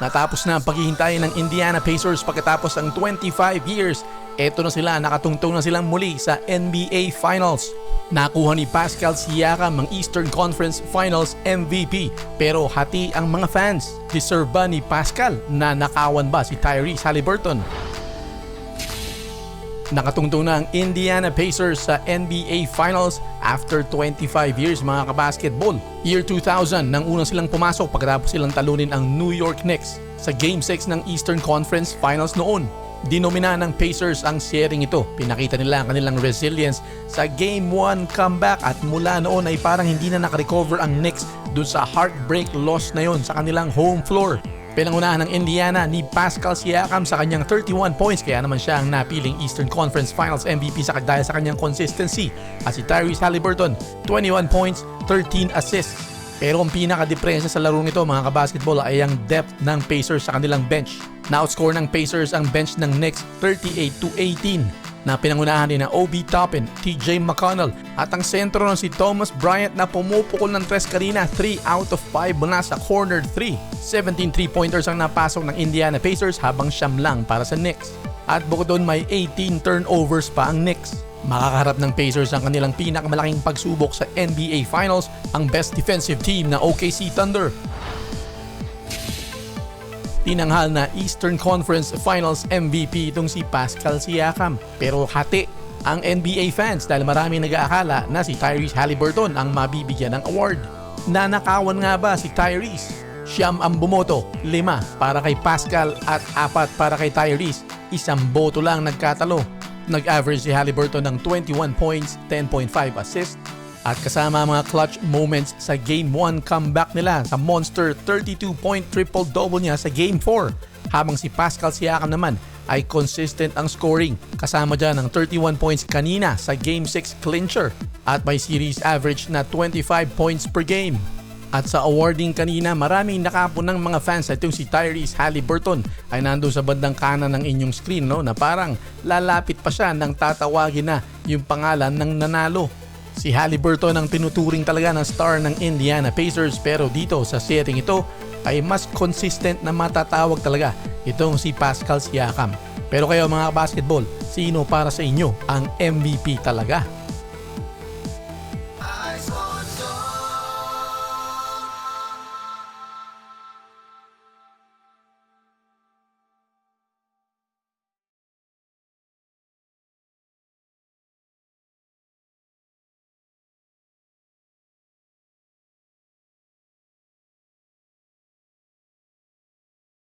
Natapos na ang paghihintay ng Indiana Pacers pagkatapos ng 25 years. Eto na sila, nakatungtong na silang muli sa NBA Finals. Nakuha ni Pascal Siakam ang Eastern Conference Finals MVP. Pero hati ang mga fans. Deserve ba ni Pascal na nakawan ba si Tyrese Haliburton? Nakatungtong na ang Indiana Pacers sa NBA Finals after 25 years mga kabasketball. Year 2000 nang unang silang pumasok pagkatapos silang talunin ang New York Knicks sa Game 6 ng Eastern Conference Finals noon. Dinomina ng Pacers ang seryeng ito. Pinakita nila ang kanilang resilience sa Game 1 comeback at mula noon ay parang hindi na nakarecover ang Knicks dun sa heartbreak loss na yon sa kanilang home floor. Pinangunahan ng Indiana ni Pascal Siakam sa kanyang 31 points kaya naman siya ang napiling Eastern Conference Finals MVP dahil sa kanyang consistency. At si Tyrese Haliburton, 21 points, 13 assists. Pero ang pinaka-diferensya sa larong ito mga kabasketball ay ang depth ng Pacers sa kanilang bench. Na-outscore ng Pacers ang bench ng Knicks 38-18 na pinangunahan din na Obi Toppin, TJ McConnell at ang sentro ng si Thomas Bryant na pumupukol ng tres kanina 3 out of 5 mula sa corner 3. 17 3-pointers ang napasok ng Indiana Pacers habang siyam lang para sa Knicks. At bukod doon may 18 turnovers pa ang Knicks. Makakaharap ng Pacers ang kanilang pinakamalaking pagsubok sa NBA Finals, ang best defensive team na OKC Thunder. Tinanghal na Eastern Conference Finals MVP itong si Pascal Siakam. Pero hati ang NBA fans dahil maraming nag-aakala na si Tyrese Haliburton ang mabibigyan ng award. Nanakawan nga ba si Tyrese? Siyam ang bumoto, 5 para kay Pascal at 4 para kay Tyrese. Isang boto lang nagkatalo. Nag-average si Haliburton ng 21 points, 10.5 assists. At kasama ang mga clutch moments sa Game 1 comeback nila sa monster 32-point triple-double niya sa Game 4. Habang si Pascal Siakam naman ay consistent ang scoring. Kasama dyan ang 31 points kanina sa Game 6 clincher at may series average na 25 points per game. At sa awarding kanina, maraming nakapon ng mga fans at yung si Tyrese Haliburton ay nandun sa bandang kanan ng inyong screen na parang lalapit pa siya nang tatawagin na yung pangalan ng nanalo. Si Haliburton ang tinuturing talaga ng star ng Indiana Pacers pero dito sa setting ito ay mas consistent na matatawag talaga itong si Pascal Siakam. Pero kayo mga basketball, sino para sa inyo ang MVP talaga?